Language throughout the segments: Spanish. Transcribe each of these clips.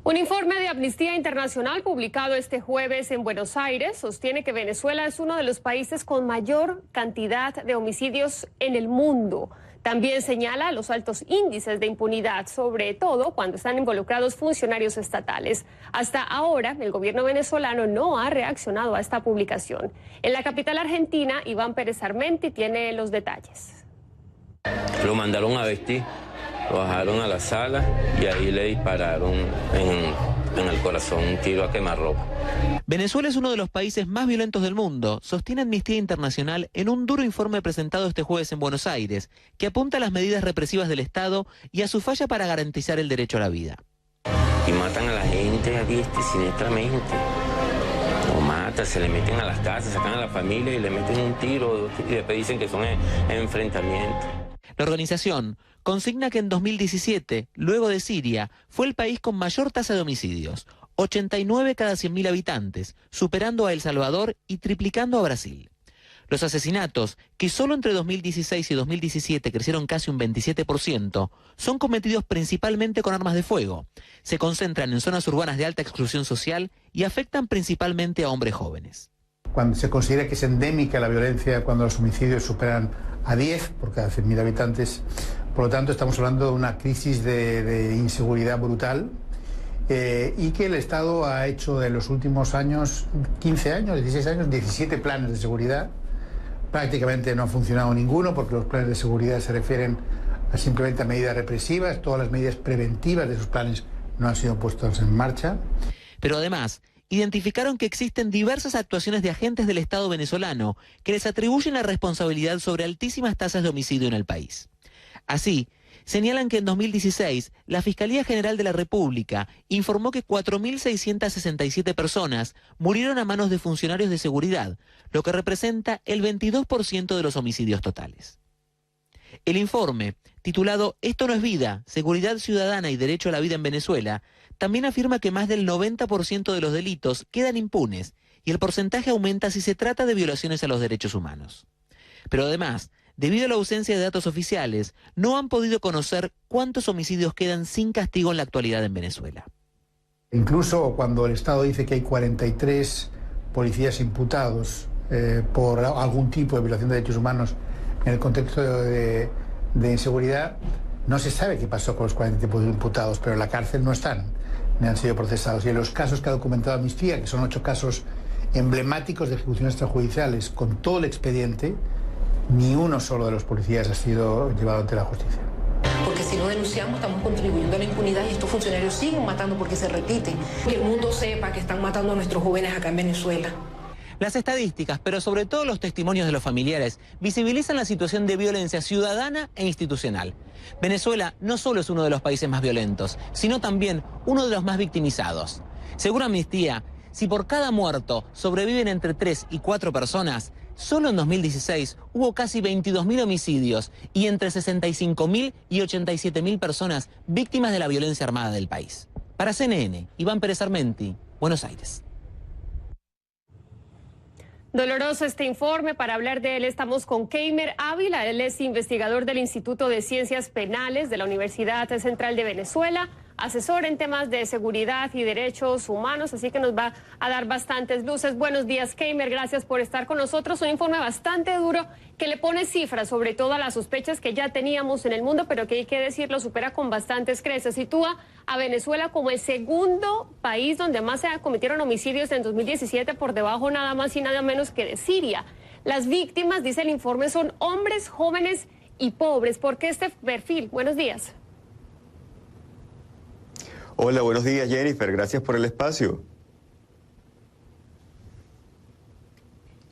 Un informe de Amnistía Internacional publicado este jueves en Buenos Aires sostiene que Venezuela es uno de los países con mayor cantidad de homicidios en el mundo. También señala los altos índices de impunidad, sobre todo cuando están involucrados funcionarios estatales. Hasta ahora, el gobierno venezolano no ha reaccionado a esta publicación. En la capital argentina, Iván Pérez Armenti tiene los detalles. Lo mandaron a vestir. Lo bajaron a la sala y ahí le dispararon en el corazón un tiro a quemarropa. Venezuela es uno de los países más violentos del mundo, sostiene Amnistía Internacional en un duro informe presentado este jueves en Buenos Aires, que apunta a las medidas represivas del Estado y a su falla para garantizar el derecho a la vida. Y matan a la gente a diestra y siniestramente. O matan, se le meten a las casas, sacan a la familia y le meten un tiro y después dicen que son enfrentamientos. La organización consigna que en 2017, luego de Siria, fue el país con mayor tasa de homicidios, 89 cada 100.000 habitantes, superando a El Salvador y triplicando a Brasil. Los asesinatos, que solo entre 2016 y 2017 crecieron casi un 27%, son cometidos principalmente con armas de fuego. Se concentran en zonas urbanas de alta exclusión social y afectan principalmente a hombres jóvenes. Cuando se considera que es endémica la violencia, cuando los homicidios superan a 10 por cada 100.000 habitantes. Por lo tanto, estamos hablando de una crisis de inseguridad brutal y que el Estado ha hecho en los últimos años, 15 años, 16 años, 17 planes de seguridad. Prácticamente no ha funcionado ninguno porque los planes de seguridad se refieren simplemente a medidas represivas. Todas las medidas preventivas de esos planes no han sido puestas en marcha. Pero además, identificaron que existen diversas actuaciones de agentes del Estado venezolano que les atribuyen la responsabilidad sobre altísimas tasas de homicidio en el país. Así, señalan que en 2016 la Fiscalía General de la República informó que 4.667 personas murieron a manos de funcionarios de seguridad, lo que representa el 22% de los homicidios totales. El informe, titulado «Esto no es vida, seguridad ciudadana y derecho a la vida en Venezuela», también afirma que más del 90% de los delitos quedan impunes y el porcentaje aumenta si se trata de violaciones a los derechos humanos. Pero además, debido a la ausencia de datos oficiales, no han podido conocer cuántos homicidios quedan sin castigo en la actualidad en Venezuela. Incluso cuando el Estado dice que hay 43 policías imputados por algún tipo de violación de derechos humanos en el contexto de inseguridad, no se sabe qué pasó con los 43 imputados, pero en la cárcel no están, ni han sido procesados. Y en los casos que ha documentado Amnistía, que son 8 casos emblemáticos de ejecuciones extrajudiciales con todo el expediente, ni uno solo de los policías ha sido llevado ante la justicia. Porque si no denunciamos estamos contribuyendo a la impunidad y estos funcionarios siguen matando porque se repiten. Que el mundo sepa que están matando a nuestros jóvenes acá en Venezuela. Las estadísticas, pero sobre todo los testimonios de los familiares, visibilizan la situación de violencia ciudadana e institucional. Venezuela no solo es uno de los países más violentos, sino también uno de los más victimizados. Según Amnistía, si por cada muerto sobreviven entre 3 y 4 personas, solo en 2016 hubo casi 22.000 homicidios y entre 65.000 y 87.000 personas víctimas de la violencia armada del país. Para CNN, Iván Pérez Armenti, Buenos Aires. Doloroso este informe. Para hablar de él estamos con Keimer Ávila. Él es investigador del Instituto de Ciencias Penales de la Universidad Central de Venezuela, asesor en temas de seguridad y derechos humanos, así que nos va a dar bastantes luces. Buenos días, Keimer, gracias por estar con nosotros. Un informe bastante duro que le pone cifras sobre todas las sospechas que ya teníamos en el mundo, pero que hay que decirlo, supera con bastantes creces. Sitúa a Venezuela como el segundo país donde más se cometieron homicidios en 2017, por debajo nada más y nada menos que de Siria. Las víctimas, dice el informe, son hombres, jóvenes y pobres. ¿Por qué este perfil? Buenos días. Hola, buenos días, Jennifer. Gracias por el espacio.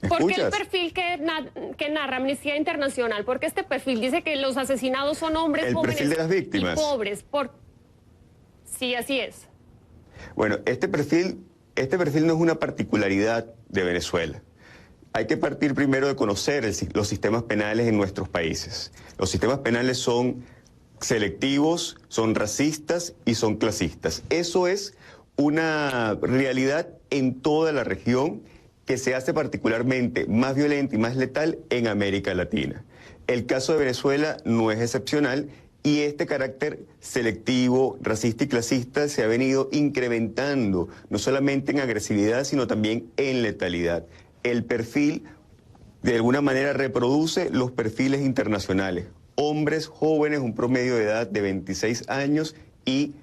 ¿Por qué el perfil que narra Amnistía Internacional? Porque este perfil dice que los asesinados son hombres, jóvenes de las víctimas. Y pobres. Sí, así es. Bueno, este perfil no es una particularidad de Venezuela. Hay que partir primero de conocer los sistemas penales en nuestros países. Los sistemas penales son selectivos, son racistas y son clasistas. Eso es una realidad en toda la región que se hace particularmente más violenta y más letal en América Latina. El caso de Venezuela no es excepcional y este carácter selectivo, racista y clasista se ha venido incrementando, no solamente en agresividad, sino también en letalidad. El perfil, de alguna manera, reproduce los perfiles internacionales. Hombres jóvenes, un promedio de edad de 26 años y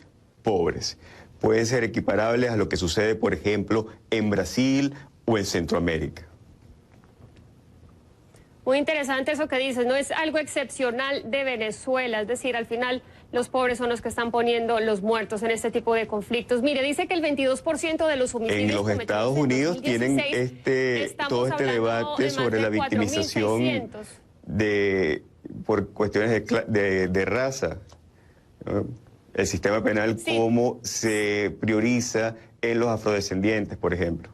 pobres. Pueden ser equiparables a lo que sucede, por ejemplo, en Brasil o en Centroamérica. Muy interesante eso que dices, no es algo excepcional de Venezuela, es decir, al final los pobres son los que están poniendo los muertos en este tipo de conflictos. Mire, dice que el 22% de los homicidios en los Estados Unidos tienen todo este debate sobre la victimización por cuestiones de raza, ¿no? El sistema penal, sí, cómo se prioriza en los afrodescendientes, por ejemplo.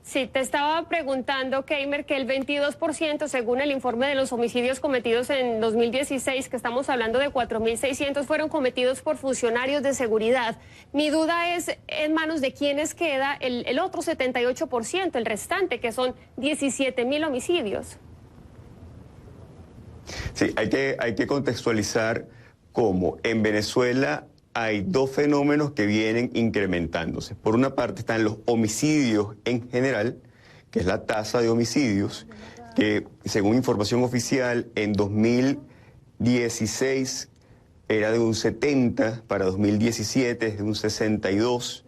Sí, te estaba preguntando, Keimer, que el 22%, según el informe de los homicidios cometidos en 2016, que estamos hablando de 4.600, fueron cometidos por funcionarios de seguridad. Mi duda es, ¿en manos de quiénes queda el otro 78%, el restante, que son 17.000 homicidios? Sí, hay que contextualizar cómo en Venezuela hay dos fenómenos que vienen incrementándose. Por una parte están los homicidios en general, que es la tasa de homicidios, que según información oficial en 2016 era de un 70, para 2017 es de un 62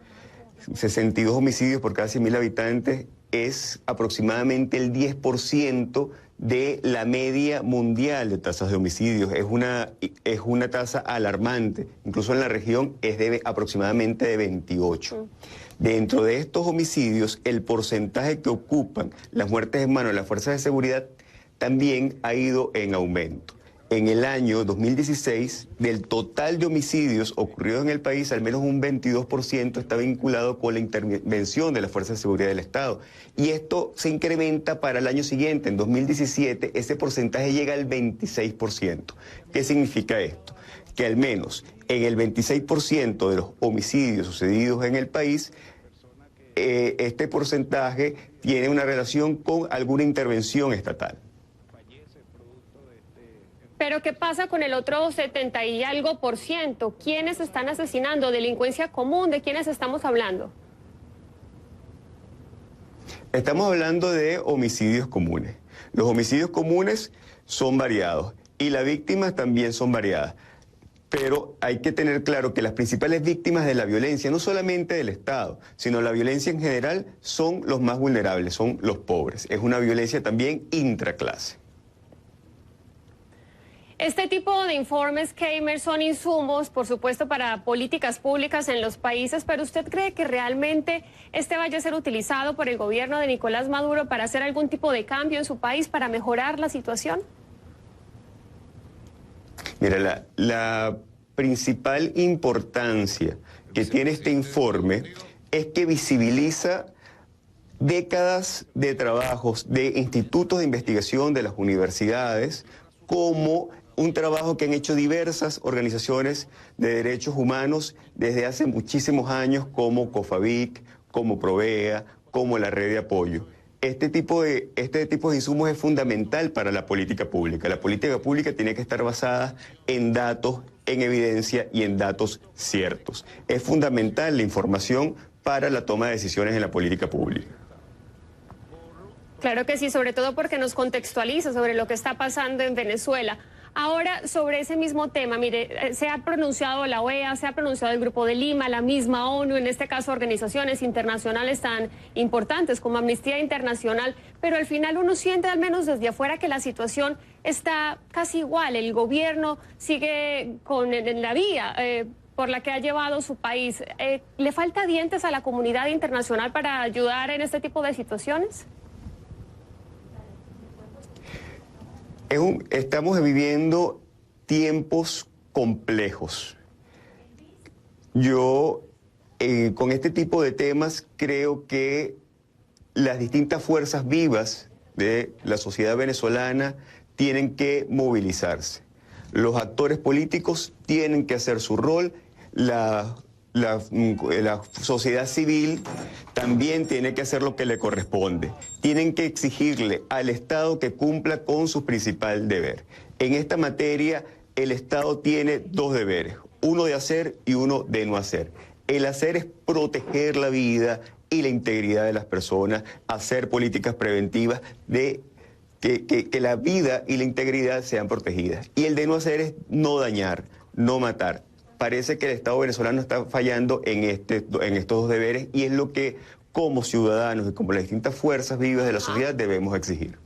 homicidios por cada 100.000 habitantes, es aproximadamente el 10% de la media mundial de tasas de homicidios. Es una tasa alarmante. Incluso en la región es aproximadamente de 28. Dentro de estos homicidios, el porcentaje que ocupan las muertes en manos de las fuerzas de seguridad también ha ido en aumento. En el año 2016, del total de homicidios ocurridos en el país, al menos un 22% está vinculado con la intervención de las fuerzas de seguridad del Estado. Y esto se incrementa para el año siguiente. En 2017, ese porcentaje llega al 26%. ¿Qué significa esto? Que al menos en el 26% de los homicidios sucedidos en el país, este porcentaje tiene una relación con alguna intervención estatal. Pero ¿qué pasa con el otro 70 y algo por ciento? ¿Quiénes están asesinando? ¿Delincuencia común? ¿De quiénes estamos hablando? Estamos hablando de homicidios comunes. Los homicidios comunes son variados y las víctimas también son variadas. Pero hay que tener claro que las principales víctimas de la violencia, no solamente del Estado, sino la violencia en general, son los más vulnerables, son los pobres. Es una violencia también intraclase. Este tipo de informes, Keimer, son insumos, por supuesto, para políticas públicas en los países, pero ¿usted cree que realmente este vaya a ser utilizado por el gobierno de Nicolás Maduro para hacer algún tipo de cambio en su país, para mejorar la situación? Mira, la principal importancia que tiene este informe es que visibiliza décadas de trabajos de institutos de investigación de las universidades como un trabajo que han hecho diversas organizaciones de derechos humanos desde hace muchísimos años, como COFAVIC, como Provea, como la Red de Apoyo. Este tipo de insumos es fundamental para la política pública. La política pública tiene que estar basada en datos, en evidencia y en datos ciertos. Es fundamental la información para la toma de decisiones en la política pública. Claro que sí, sobre todo porque nos contextualiza sobre lo que está pasando en Venezuela. Ahora, sobre ese mismo tema, mire, se ha pronunciado la OEA, se ha pronunciado el Grupo de Lima, la misma ONU, en este caso organizaciones internacionales tan importantes como Amnistía Internacional, pero al final uno siente, al menos desde afuera, que la situación está casi igual. El gobierno sigue en la vía por la que ha llevado su país. ¿Le falta dientes a la comunidad internacional para ayudar en este tipo de situaciones? Estamos viviendo tiempos complejos. Yo, con este tipo de temas, creo que las distintas fuerzas vivas de la sociedad venezolana tienen que movilizarse. Los actores políticos tienen que hacer su rol, la la sociedad civil también tiene que hacer lo que le corresponde. Tienen que exigirle al Estado que cumpla con su principal deber. En esta materia, el Estado tiene dos deberes, uno de hacer y uno de no hacer. El hacer es proteger la vida y la integridad de las personas, hacer políticas preventivas de que la vida y la integridad sean protegidas. Y el de no hacer es no dañar, no matar. Parece que el Estado venezolano está fallando en estos dos deberes y es lo que como ciudadanos y como las distintas fuerzas vivas de la sociedad debemos exigir.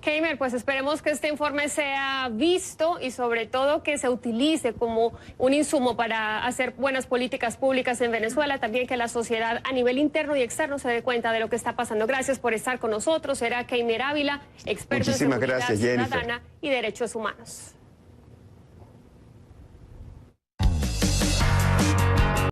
Keimer, pues esperemos que este informe sea visto y sobre todo que se utilice como un insumo para hacer buenas políticas públicas en Venezuela, también que la sociedad a nivel interno y externo se dé cuenta de lo que está pasando. Gracias por estar con nosotros. Era Keimer Ávila, experto en seguridad ciudadana y derechos humanos.